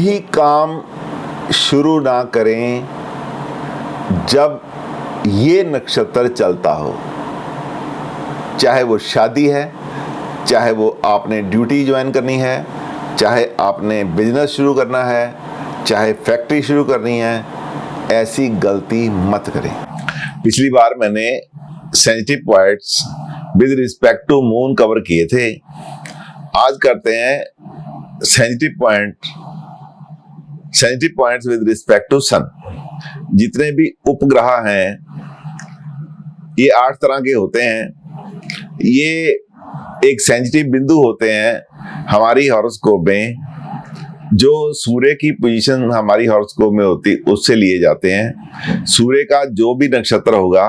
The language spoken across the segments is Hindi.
भी काम शुरू ना करें जब ये नक्षत्र चलता हो, चाहे वो शादी है, चाहे वो आपने ड्यूटी ज्वाइन करनी है, चाहे आपने बिजनेस शुरू करना है, चाहे फैक्ट्री शुरू करनी है, ऐसी गलती मत करें। पिछली बार मैंने sensitive points with respect to moon cover किए थे। आज करते हैं sensitive points with respect to sun. जितने भी उपग्रह हैं ये 8 तरह के होते हैं। ये एक सेंसिटिव बिंदु होते हैं हमारी हॉरोस्कोप में, जो सूर्य की पोजीशन हमारी हॉरोस्कोप में होती उससे लिए जाते हैं। सूर्य का जो भी नक्षत्र होगा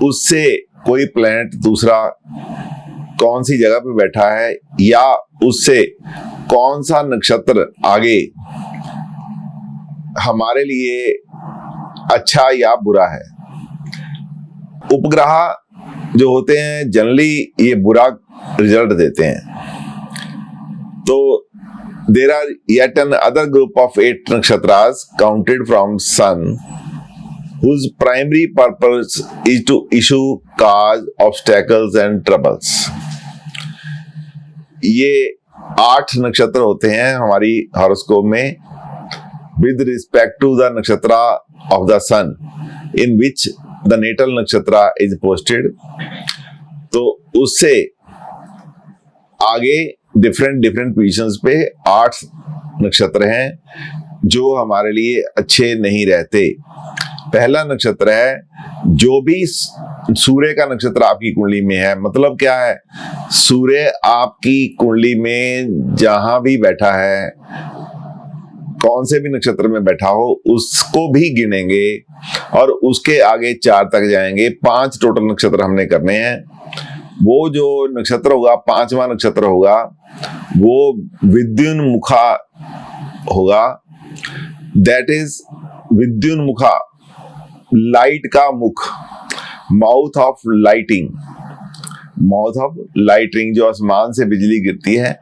उससे कोई प्लैनेट दूसरा कौन सी जगह पे बैठा है या उससे कौन सा नक्षत्र आगे हमारे लिए अच्छा या बुरा है। उपग्रह जो होते हैं जनरली ये बुरा रिजल्ट देते हैं। तो there are yet an other group of 8 नक्षत्रास counted from sun whose primary purpose is to issue cause obstacles and troubles। ये 8 नक्षत्र होते हैं हमारी हॉरोस्कोप में with respect to the nakshatra of the sun in which the natal nakshatra is posted। तो उससे आगे डिफरेंट पोजीशंस पे 8 नक्षत्र हैं जो हमारे लिए अच्छे नहीं रहते। पहला नक्षत्र है जो भी सूर्य का नक्षत्र आपकी कुंडली में है। मतलब क्या है, सूर्य आपकी कुंडली में जहां भी बैठा है, कौन से भी नक्षत्र में बैठा हो, उसको भी गिनेंगे और उसके आगे 4 तक जाएंगे। 5 टोटल नक्षत्र हमने करने हैं। वो जो नक्षत्र होगा, 5वां नक्षत्र होगा, वो विद्युन्मुखा होगा। दैट इज विद्युन्मुखा, लाइट का मुख, माउथ ऑफ लाइटिंग, जो आसमान से बिजली गिरती है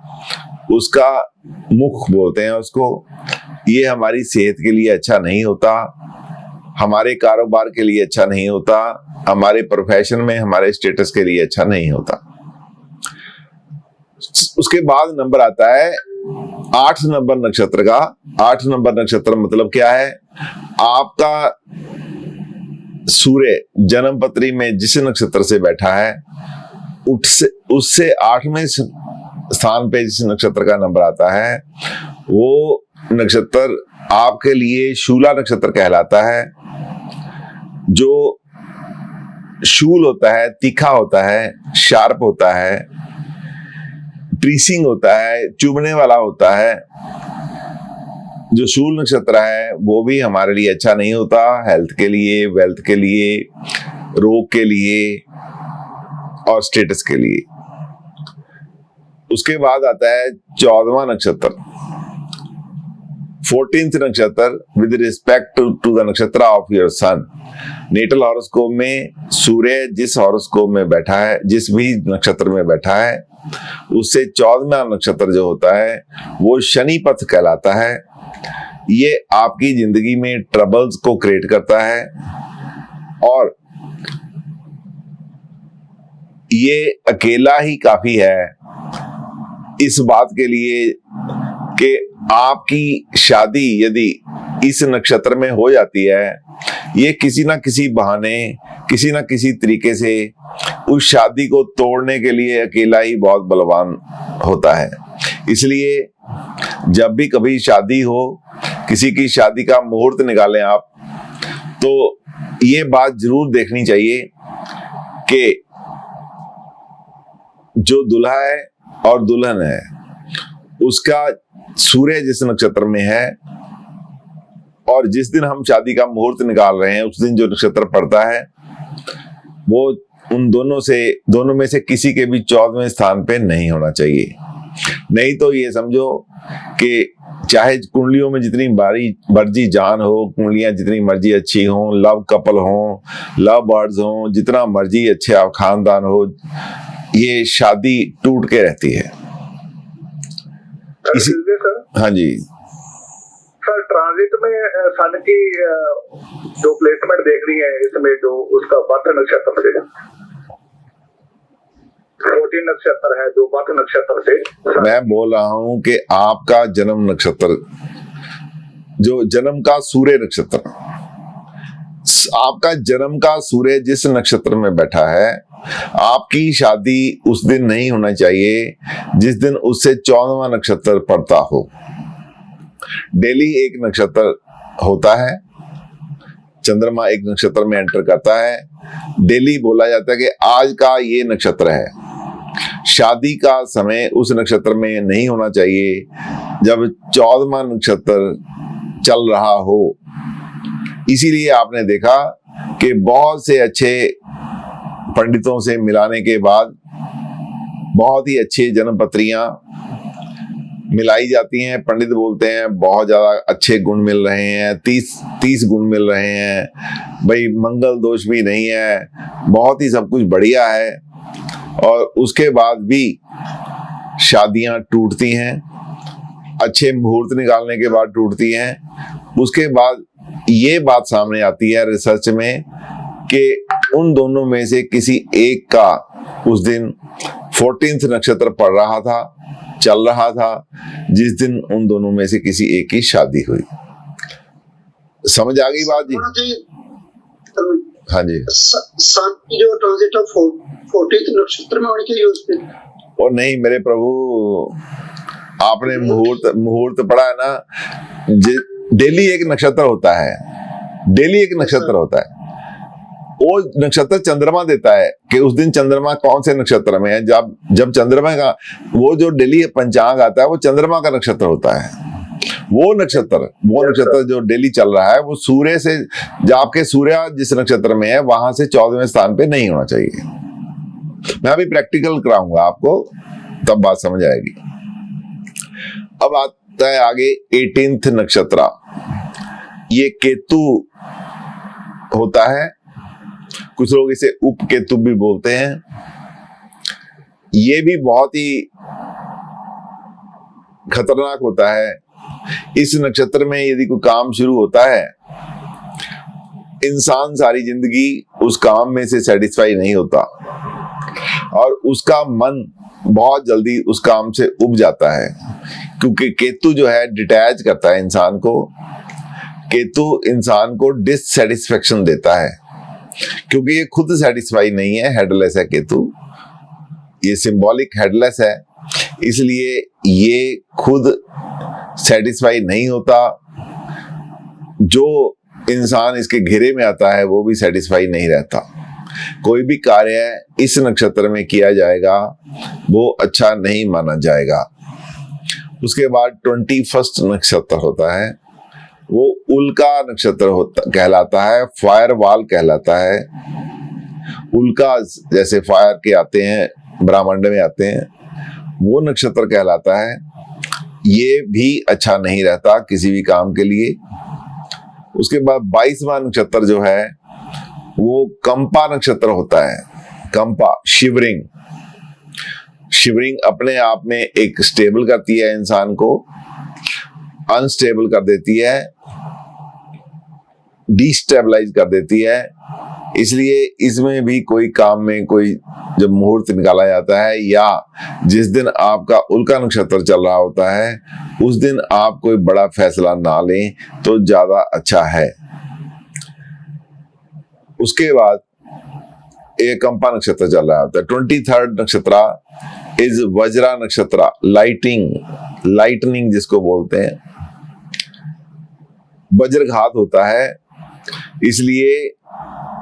उसका मुख बोलते हैं उसको। ये हमारी सेहत के लिए अच्छा नहीं होता, हमारे कारोबार के लिए अच्छा नहीं होता, हमारे प्रोफेशन में हमारे स्टेटस के लिए अच्छा नहीं होता। उसके बाद नंबर आता है 8 नंबर नक्षत्र का। 8 नंबर नक्षत्र मतलब क्या है, आपका सूर्य जन्म पत्री में जिस नक्षत्र से बैठा है उससे 8वें स्थान पे जिस नक्षत्र का नंबर आता है वो नक्षत्र आपके लिए शूला नक्षत्र कहलाता है। जो शूल होता है, तीखा होता है, शार्प होता है, ट्रीसिंग होता है, चुभने वाला होता है। जो शूल नक्षत्र है वो भी हमारे लिए अच्छा नहीं होता, हेल्थ के लिए, वेल्थ के लिए, रोग के लिए और स्टेटस के लिए। उसके बाद आता है 14वां नक्षत्र, 14th नक्षत्र विद रिस्पेक्ट टू द नक्षत्र of your sun. Natal horoscope में सूर्य जिस हॉरोस्कोप में बैठा है, जिस भी नक्षत्र में बैठा है, उससे 14वां नक्षत्र जो होता है वो शनि पथ कहलाता है। ये आपकी जिंदगी में ट्रबल्स को क्रिएट करता है और ये अकेला ही काफी है इस बात के लिए कि आपकी शादी यदि इस नक्षत्र में हो जाती है, ये किसी ना किसी बहाने, किसी ना किसी तरीके से उस शादी को तोड़ने के लिए अकेला ही बहुत बलवान होता है। इसलिए जब भी कभी शादी हो, किसी की शादी का मुहूर्त निकालें आप, तो ये बात जरूर देखनी चाहिए कि जो दूल्हा है और दुल्हन है उसका सूर्य जिस नक्षत्र में है और जिस दिन हम शादी का मुहूर्त निकाल रहे हैं उस दिन जो नक्षत्र पड़ता है वो उन दोनों में से किसी के भी 14वें स्थान पे नहीं होना चाहिए। नहीं तो ये समझो कि चाहे कुंडलियों में जितनी मर्जी जान हो, कुंडलियां जितनी मर्जी अच्छी हो, लव कपल हो, लव बर्ड्स हो, जितना मर्जी अच्छे खानदान हो, ये शादी टूट के रहती है। इसी हाँ जी, में सन की जो प्लेसमेंट देखनी है इसमें, जो उसका बर्थ नक्षत्र से 14 नक्षत्र है, जो बर्थ नक्षत्र से मैं बोल रहा हूं कि आपका जन्म नक्षत्र, जो जन्म का सूर्य नक्षत्र, आपका जन्म का सूर्य जिस नक्षत्र में बैठा है, आपकी शादी उस दिन नहीं होना चाहिए जिस दिन उससे 14वां नक्षत्र पड़ता हो। डेली एक नक्षत्र होता है, चंद्रमा एक नक्षत्र में एंटर करता है, डेली बोला जाता है कि आज का ये नक्षत्र है। शादी का समय उस नक्षत्र में नहीं होना चाहिए जब 14वां नक्षत्र चल रहा हो। इसीलिए आपने देखा कि बहुत से अच्छे पंडितों से मिलाने के बाद बहुत ही अच्छी जन्म पत्रियां मिलाई जाती हैं। पंडित बोलते हैं बहुत ज्यादा अच्छे गुण मिल रहे हैं, 30 गुण मिल रहे हैं, भाई मंगल दोष भी नहीं है, बहुत ही सब कुछ बढ़िया है। और उसके बाद भी शादियां टूटती हैं, अच्छे मुहूर्त निकालने के बाद टूटती हैं। उसके बाद ये बात सामने आती है रिसर्च में कि उन दोनों में से किसी एक का उस दिन 14th नक्षत्र पड़ रहा था, चल रहा था, जिस दिन उन दोनों में से किसी एक की शादी हुई। समझ आ गई बात जी? हाँ जी। सन की जो ट्रांजिट ऑफ 14th नक्षत्र में होनी चाहिए उस दिन। और नहीं मेरे प्रभु, आपने मुहूर्त पढ़ा है ना, डेली एक नक्षत्र होता है, डेली एक नक्षत्र होता है। वो नक्षत्र चंद्रमा देता है कि उस दिन चंद्रमा कौन से नक्षत्र में है। जब चंद्रमा का वो जो डेली पंचांग आता है वो चंद्रमा का नक्षत्र होता है। वो नक्षत्र जो डेली चल रहा है वो सूर्य से, जब आपके सूर्य जिस नक्षत्र में है वहां से 14वें स्थान पे नहीं होना चाहिए। मैं अभी प्रैक्टिकल कराऊंगा आपको, तब बात समझ आएगी। अब आता है आगे 18th नक्षत्र। ये केतु होता है, कुछ लोग इसे उपकेतु भी बोलते हैं। ये भी बहुत ही खतरनाक होता है। इस नक्षत्र में यदि कोई काम शुरू होता है, इंसान सारी जिंदगी उस काम में से सेटिस्फाई नहीं होता और उसका मन बहुत जल्दी उस काम से उब जाता है, क्योंकि केतु जो है डिटैच करता है इंसान को। केतु इंसान को डिससेटिस्फेक्शन देता है, क्योंकि ये खुद सेटिस्फाई नहीं है, हेडलेस है केतु, ये सिंबॉलिक हेडलेस है, इसलिए ये खुद सेटिस्फाई नहीं होता। जो इंसान इसके घेरे में आता है वो भी सेटिस्फाई नहीं रहता। कोई भी कार्य इस नक्षत्र में किया जाएगा वो अच्छा नहीं माना जाएगा। उसके बाद 21st नक्षत्र होता है, वो उल्का नक्षत्र कहलाता है, फायरवॉल कहलाता है। उल्का जैसे फायर के आते हैं, ब्रह्मांड में आते हैं, वो नक्षत्र कहलाता है। ये भी अच्छा नहीं रहता किसी भी काम के लिए। उसके बाद 22वां नक्षत्र जो है वो कंपा नक्षत्र होता है। कंपा, शिवरिंग अपने आप में एक स्टेबल करती है, इंसान को अनस्टेबल कर देती है, डिस्टेबलाइज कर देती है। इसलिए इसमें भी कोई काम में कोई जब मुहूर्त निकाला जाता है या जिस दिन आपका उल्का नक्षत्र चल रहा होता है उस दिन आप कोई बड़ा फैसला ना लें तो ज्यादा अच्छा है। उसके बाद एक कंपा नक्षत्र चल रहा होता है। 23rd नक्षत्र इज वज्रा नक्षत्र, लाइटनिंग जिसको बोलते हैं, वज्रघात होता है। इसलिए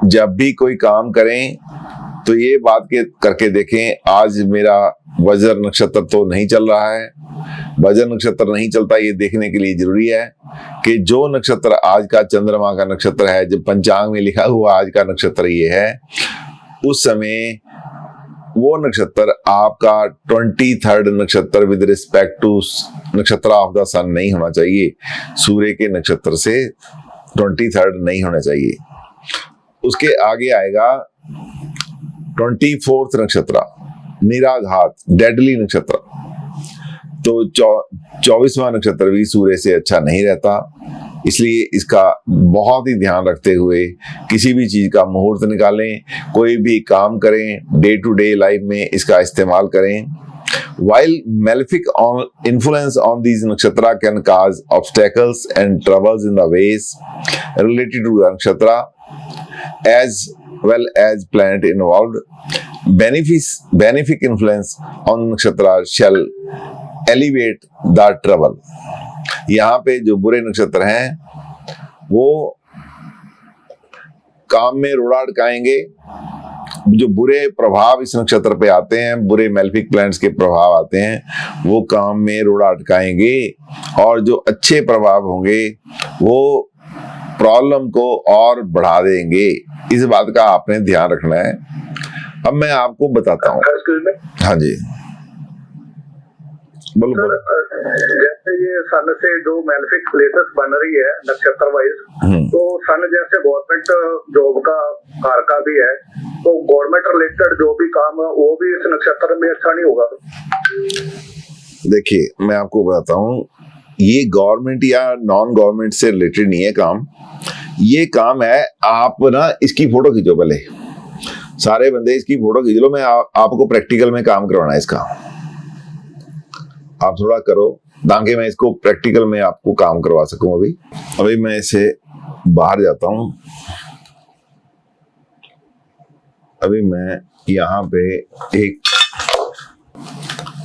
जब भी कोई काम करें तो ये बात करके देखें, आज मेरा वज्र नक्षत्र तो नहीं चल रहा है। वज्र नक्षत्र नहीं चलता, ये देखने के लिए जरूरी है कि जो नक्षत्र आज का चंद्रमा का नक्षत्र है, जब पंचांग में लिखा हुआ आज का नक्षत्र ये है, उस समय वो नक्षत्र आपका 23rd नक्षत्र विद रिस्पेक्ट टू नक्षत्र ऑफ द सन नहीं होना चाहिए। सूर्य के नक्षत्र से 23rd नहीं होना चाहिए। उसके आगे आएगा 24th नक्षत्र, निराघात, डेडली नक्षत्र। तो 24वां नक्षत्र भी सूर्य से अच्छा नहीं रहता। इसलिए इसका बहुत ही ध्यान रखते हुए किसी भी चीज का मुहूर्त निकालें, कोई भी काम करें, डे टू डे लाइफ में इसका इस्तेमाल करें। While malefic influence on these nakshatra can cause obstacles and troubles in the ways related to the nakshatra as well as planet involved, benefic influence on nakshatra shall elevate the trouble. यहाँ पे जो बुरे नक्षत्र हैं वो काम में रोड़ा अटकाएंगे। जो बुरे प्रभाव इस नक्षत्र पे आते हैं, बुरे मेलेफिक प्लैनेट्स के प्रभाव आते हैं, वो काम में रोड़ा अटकाएंगे, और जो अच्छे प्रभाव होंगे वो प्रॉब्लम को और बढ़ा देंगे। इस बात का आपने ध्यान रखना है। अब मैं आपको बताता हूँ। हाँ जी, बोलो बोलो। जैसे ये सन से जो मेलेफिक प्लेसेस बन रही है नक्षत्र वाइज, तो सन जैसे गवर्नमेंट जॉब का कारका भी है, तो गवर्नमेंट रिलेटेड जो भी काम है वो भी इस नक्षत्र में अच्छा नहीं होगा। देखिए, मैं आपको बताता हूँ, ये गवर्नमेंट या नॉन गवर्नमेंट से रिलेटेड नहीं है काम। ये काम है, आप ना इसकी फोटो खींचो, पहले सारे बंदे इसकी फोटो खींच लो। मैं आपको प्रैक्टिकल में काम करवाना है इसका। आप थोड़ा करो ताकि मैं इसको प्रैक्टिकल में आपको काम करवा सकूं। अभी मैं इसे बाहर जाता हूं। अभी मैं यहाँ पे एक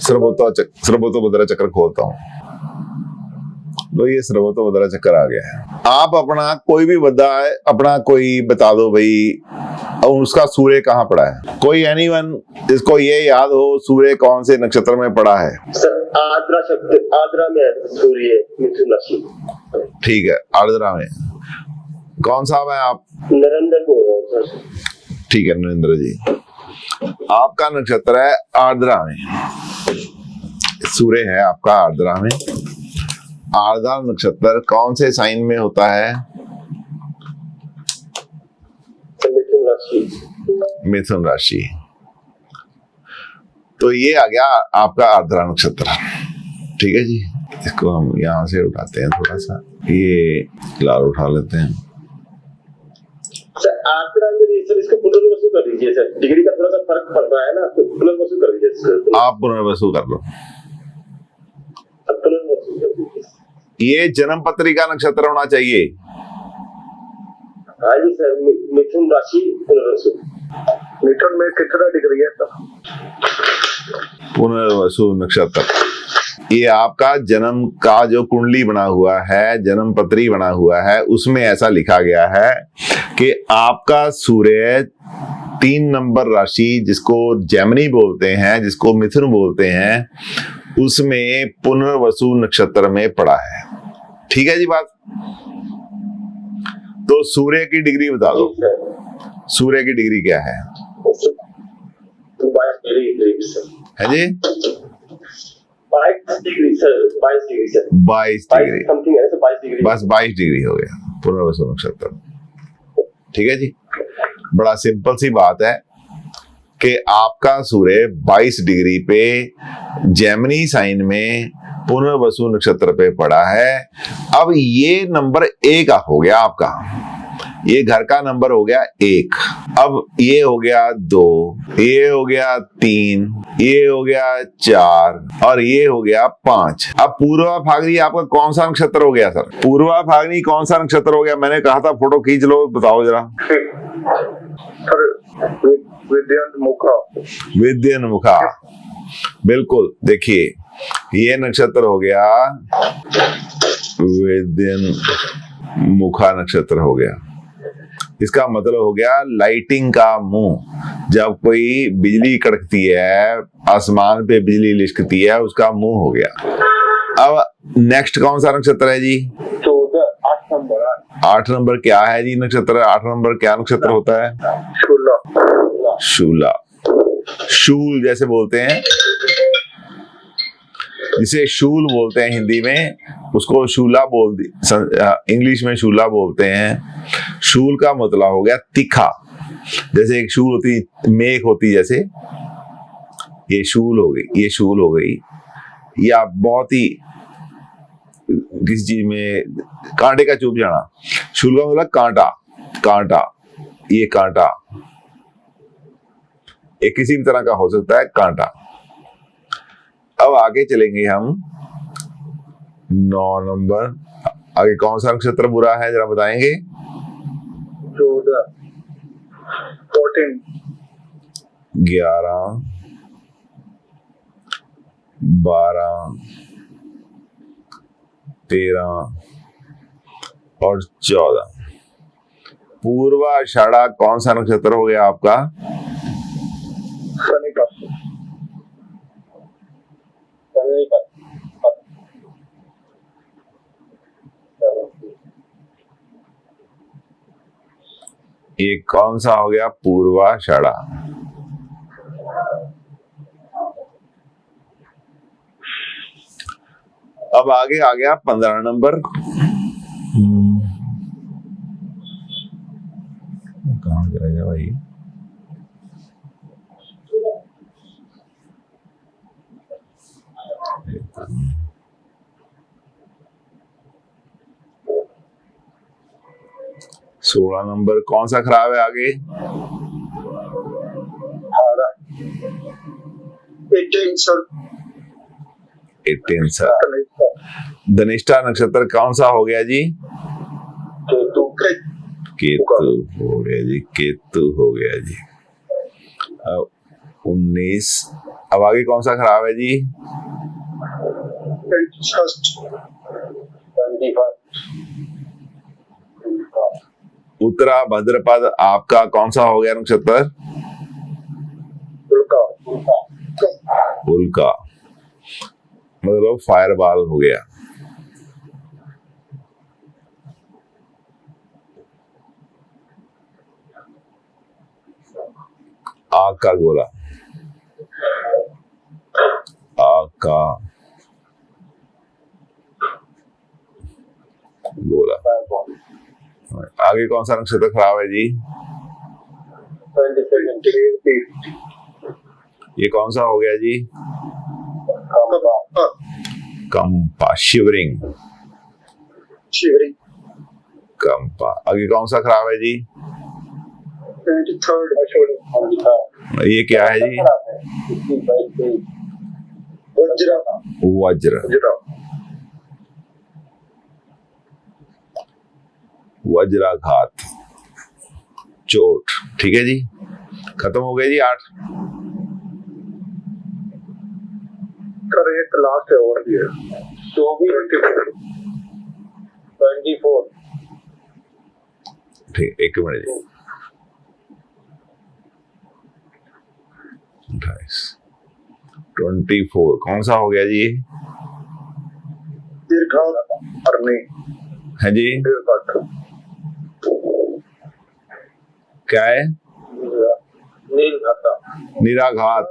सर्वोत्तम चक्र खोलता हूँ। तो ये सर्वोत्तम चक्र आ गया है। आप अपना कोई भी बंदा है, अपना कोई बता दो भाई, और उसका सूर्य कहाँ पड़ा है। कोई एनीवन जिसको ये याद हो सूर्य कौन से नक्षत्र में पड़ा है। सर आर्द्रा में सूर्य मिथुन राशि। ठीक है, आर्द्रा में। कौन सा है आप? नरेंद्र बोल रहा हूँ सर। ठीक है नरेंद्र जी, आपका नक्षत्र है आर्द्रा में, सूर्य है आपका आर्द्रा में। आर्द्रा नक्षत्र कौन से साइन में होता है? मिथुन राशि। मिथुन राशि। तो ये आ गया आपका आर्द्रा नक्षत्र। ठीक है जी, इसको हम यहाँ से उठाते हैं, थोड़ा सा ये लाल उठा लेते हैं। सर आर्द्रा में सर इसको पुनर्वसु कर दीजिए सर, डिग्री का थोड़ा सा फर्क पड़ रहा है ना, तो पुनर्वसु कर दीजिए इसको। आप पुनर्वसु कर लो। पुनर्वसु कर दीजिए। ये जन्म पत्रिका नक्षत्र होना चाहिए। हाँ जी सर, मिथुन राशि पुनर्वसु। मिथुन में कितना डिग्री है सर? पुनर्वसु नक्षत्र, ये आपका जन्म का जो कुंडली बना हुआ है, जन्म पत्री बना हुआ है, उसमें ऐसा लिखा गया है कि आपका सूर्य 3 नंबर राशि, जिसको जेमिनी बोलते हैं, जिसको मिथुन बोलते हैं, उसमें पुनर्वसु नक्षत्र में पड़ा है। ठीक है जी बात। तो सूर्य की डिग्री बता दो, सूर्य की डिग्री क्या है? 22 डिग्री सर। है जी, 22 degree sir, 22 degree sir, 22 degree something है सर, 22 डिग्री। बस 22 डिग्री हो गया पुनर्वसु नक्षत्र। ठीक है जी, बड़ा सिंपल सी बात है कि आपका सूर्य 22 डिग्री पे जेमिनी साइन में पुनर्वसु नक्षत्र पे पड़ा है। अब ये नंबर 1 हो गया आपका, ये घर का नंबर हो गया 1। अब ये हो गया 2, ये हो गया 3, ये हो गया 4 और ये हो गया 5। अब पूर्वा फाल्गुनी आपका कौन सा नक्षत्र हो गया सर? पूर्वा फाल्गुनी कौन सा नक्षत्र हो गया? मैंने कहा था फोटो खींच लो, बताओ जरा। विद्यन्मुखा, बिल्कुल। देखिए ये नक्षत्र हो गया विद्यन्मुखा नक्षत्र हो गया। इसका मतलब हो गया लाइटिंग का मुंह। जब कोई बिजली कड़कती है, आसमान पे बिजली लिशकती है, उसका मुंह हो गया। अब नेक्स्ट कौन सा नक्षत्र है जी? 8 नंबर। 8 नंबर क्या है जी नक्षत्र? 8 नंबर क्या नक्षत्र होता है? शूला। शूल जैसे बोलते हैं, जिसे शूल बोलते हैं हिंदी में, उसको शूला इंग्लिश में शूला बोलते हैं। शूल का मतलब हो गया तीखा। जैसे एक शूल होती, मेख होती, जैसे ये शूल हो गई, ये शूल हो गई, या बहुत ही किसी चीज में कांटे का चुभ जाना, शूल का मतलब कांटा, कांटा, ये कांटा ये किसी भी तरह का हो सकता है कांटा। अब आगे चलेंगे हम 9 नंबर। आगे कौन सा नक्षत्र बुरा है जरा बताएंगे? 14, 14, 11, 12, 13 और 14। पूर्वाषाढ़ा कौन सा नक्षत्र हो गया आपका? शनि का। ये कौन सा हो गया? पूर्वाषाढ़ा। अब आगे आ गया 15 नंबर। कहाँ चला गया भाई? सोलह नंबर कौन सा खराब है? आगे 18 सर। 18 सर। धनिष्ठा नक्षत्र कौन सा हो गया जी? केतु। केतु हो गया जी, केतु हो गया जी। अब 19। अब आगे कौन सा खराब है जी? 21। उत्तरा भद्रपद आपका कौन सा हो गया नक्षत्र? उल्का, मतलब फायरबॉल हो गया। आग का गोला, आग का गोला। आगे कौन सा नक्षत्र खराब है जी? 20, ये कौन सा हो गया जी? कंपा, शिवरिंग, कंपा। आगे कौन सा खराब है जी? 23। ये क्या है जी? वज्र, वज्राघात, चोट। ठीक है जी, खत्म हो गया जी 8। सर एक लास्ट है और भी है। 24। ठीक, एक मिनट जी। 28, 24 कौन सा हो गया जी? अरनी। है जी, क्या है? निराघात,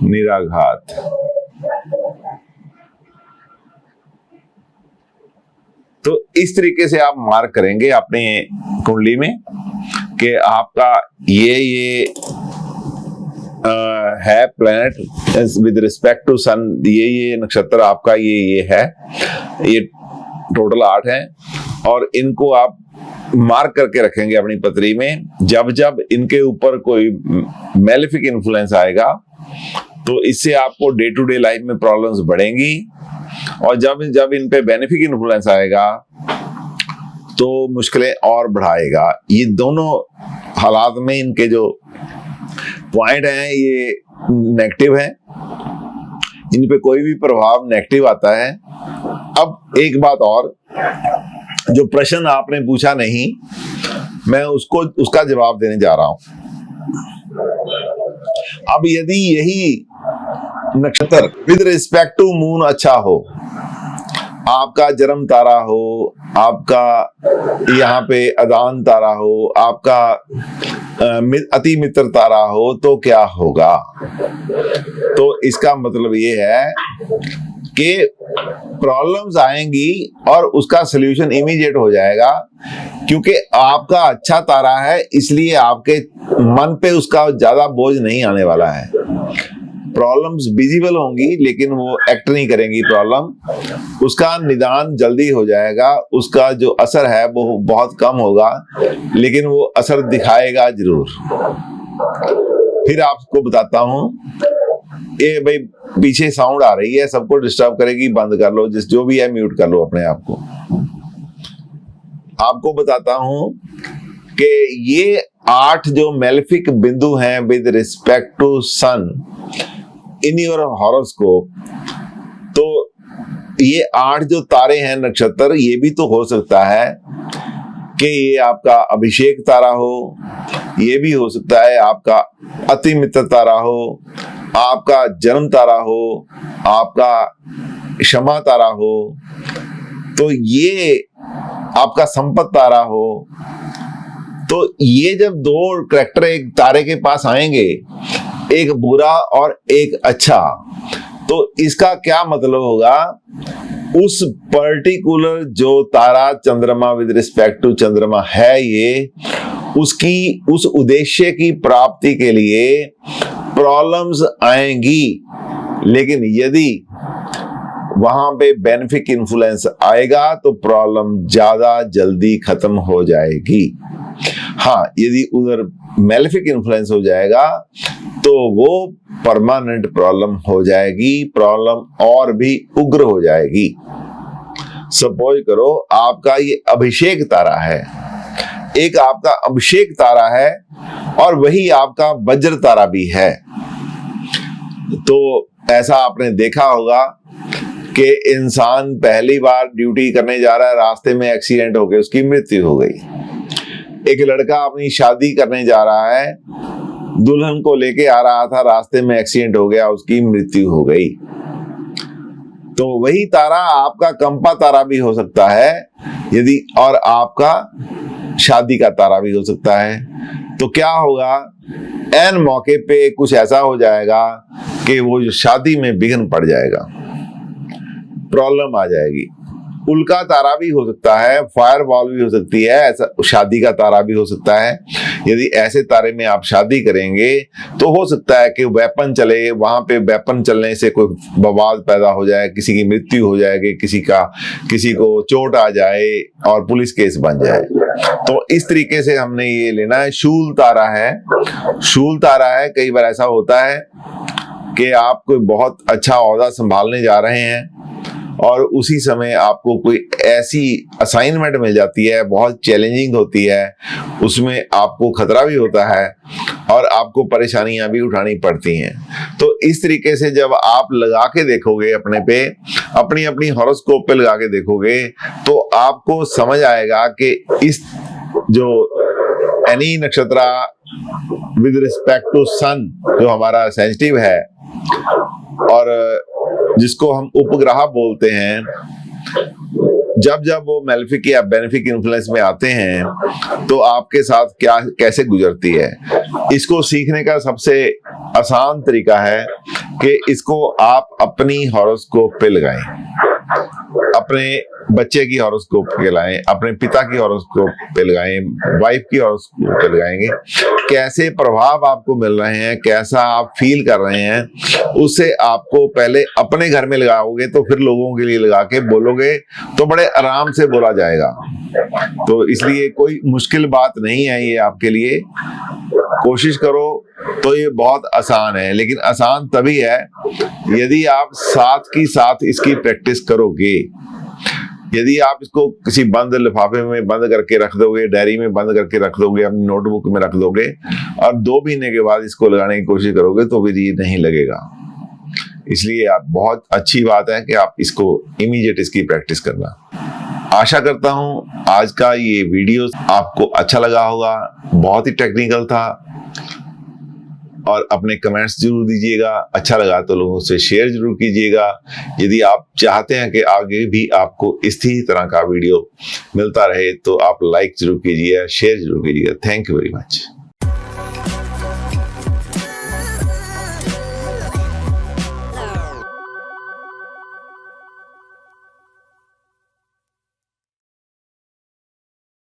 निराघात। तो इस तरीके से आप मार्क करेंगे अपने कुंडली में कि आपका ये है प्लैनेट विद रिस्पेक्ट टू सन, ये नक्षत्र आपका ये है, ये टोटल 8 है। और इनको आप मार्क करके रखेंगे अपनी पत्री में। जब जब इनके ऊपर कोई मैलेफिक इन्फ्लुएंस आएगा तो इससे आपको डे टू डे लाइफ में प्रॉब्लम्स बढ़ेंगी, और जब जब इन पे बेनिफिक इन्फ्लुएंस आएगा तो मुश्किलें और बढ़ाएगा। ये दोनों हालात में इनके जो पॉइंट हैं ये नेगेटिव है, इन पे कोई भी प्रभाव नेगेटिव आता है। अब एक बात और, जो प्रश्न आपने पूछा नहीं, मैं उसका जवाब देने जा रहा हूं। अब यदि यही नक्षत्र विद रिस्पेक्ट टू मून अच्छा हो, आपका जन्म तारा हो, आपका यहाँ पे अदान तारा हो, आपका अति मित्र तारा हो, तो क्या होगा? तो इसका मतलब ये है कि प्रॉब्लम्स आएंगी और उसका सलूशन इमीडिएट हो जाएगा, क्योंकि आपका अच्छा तारा है, इसलिए आपके मन पे उसका ज्यादा बोझ नहीं आने वाला है। प्रॉब्लम्स विजिबल होंगी लेकिन वो एक्ट नहीं करेंगी प्रॉब्लम, उसका निदान जल्दी हो जाएगा, उसका जो असर है वो बहुत कम होगा लेकिन वो असर दिखाएगा जरूर। फिर आपको बताता हूं, ये भाई पीछे साउंड आ रही है, सबको डिस्टर्ब करेगी, बंद कर लो, जो भी है म्यूट कर लो अपने आप को। आपको बताता हूं कि ये 8 जो मेलेफिक बिंदु हैं with respect to sun in your horoscope, तो ये 8 जो तारे हैं नक्षत्र, ये भी तो हो सकता है कि ये आपका अभिषेक तारा हो, ये भी हो सकता है आपका अति मित्र तारा हो, आपका जन्म तारा हो, आपका क्षमा तारा हो, तो ये आपका संपत तारा हो। तो ये जब 2 करैक्टर एक तारे के पास आएंगे, एक बुरा और एक अच्छा, तो इसका क्या मतलब होगा, उस पर्टिकुलर जो तारा चंद्रमा विद रिस्पेक्ट टू चंद्रमा है, ये उसकी उस उद्देश्य की प्राप्ति के लिए प्रॉब्लम्स आएंगी, लेकिन यदि वहां पे बेनिफिक इन्फ्लुएंस आएगा तो प्रॉब्लम ज्यादा जल्दी खत्म हो जाएगी। हाँ, यदि उधर मेलेफिक इन्फ्लुएंस हो जाएगा तो वो परमानेंट प्रॉब्लम हो जाएगी, प्रॉब्लम और भी उग्र हो जाएगी। सपोज करो आपका ये अभिषेक तारा है, एक आपका अभिषेक तारा है और वही आपका वज्र तारा भी है। तो ऐसा आपने देखा होगा कि इंसान पहली बार ड्यूटी करने जा रहा है, रास्ते में एक्सीडेंट हो गया, उसकी मृत्यु हो गई। एक लड़का अपनी शादी करने जा रहा है, दुल्हन को लेके आ रहा था, रास्ते में एक्सीडेंट हो गया, उसकी मृत्यु हो गई। तो वही तारा आपका कंपा तारा भी हो सकता है यदि, और आपका शादी का तारा भी हो सकता है। तो क्या होगा, ऐन मौके पे कुछ ऐसा हो जाएगा कि वो शादी में विघ्न पड़ जाएगा, प्रॉब्लम आ जाएगी। उल्का तारा भी हो सकता है, फायर बॉल भी हो सकती है, ऐसा शादी का तारा भी हो सकता है। यदि ऐसे तारे में आप शादी करेंगे तो हो सकता है कि वेपन चले, वहां पे वेपन चलने से कोई बवाल पैदा हो जाए, किसी की मृत्यु हो जाएगी, किसी को चोट आ जाए और पुलिस केस बन जाए। तो इस तरीके से हमने ये लेना है। शूल तारा है, शूल तारा है, कई बार ऐसा होता है कि आप कोई बहुत अच्छा ओहदा संभालने जा रहे हैं और उसी समय आपको कोई ऐसी असाइनमेंट मिल जाती है, बहुत चैलेंजिंग होती है, उसमें आपको खतरा भी होता है और आपको परेशानियां भी उठानी पड़ती हैं। तो इस तरीके से जब आप लगा के देखोगे अपने पे, अपनी अपनी हॉरोस्कोप पे लगा के देखोगे, तो आपको समझ आएगा कि इस जो एनी नक्षत्र विद रिस्पेक्ट टू सन जो हमारा सेंसिटिव है और जिसको हम उपग्रह बोलते हैं, जब जब वो मेलेफिक या बेनिफिक इन्फ्लुएंस में आते हैं तो आपके साथ क्या कैसे गुजरती है। इसको सीखने का सबसे आसान तरीका है कि इसको आप अपनी हॉरोस्कोप पे लगाएं, अपने बच्चे की हॉरोस्कोप पे लगाएं, अपने पिता की हॉरोस्कोप पे लगाएं, वाइफ की हॉरोस्कोप पे लगाएंगे। कैसे प्रभाव आपको मिल रहे हैं, कैसा आप फील कर रहे हैं, उससे आपको पहले अपने घर में लगाओगे तो फिर लोगों के लिए लगा के बोलोगे तो बड़े आराम से बोला जाएगा। तो इसलिए कोई मुश्किल बात नहीं है ये आपके लिए। कोशिश करो तो ये बहुत आसान है, लेकिन आसान तभी है यदि आप साथ की साथ इसकी प्रैक्टिस करोगे। यदि आप इसको किसी बंद लिफाफे में बंद करके रख दोगे, डायरी में बंद करके रख दोगे, अपनी नोटबुक में रख दोगे और 2 महीने के बाद इसको लगाने की कोशिश करोगे तो फिर ये नहीं लगेगा। इसलिए आप बहुत अच्छी बात है कि आप इसको इमीडिएट इसकी प्रैक्टिस करना। आशा करता हूं आज का ये वीडियो आपको अच्छा लगा होगा, बहुत ही टेक्निकल था। और अपने कमेंट्स जरूर दीजिएगा, अच्छा लगा तो लोगों से शेयर जरूर कीजिएगा। यदि आप चाहते हैं कि आगे भी आपको इसी तरह का वीडियो मिलता रहे तो आप लाइक जरूर कीजिए, शेयर जरूर कीजिएगा। Thank you very much.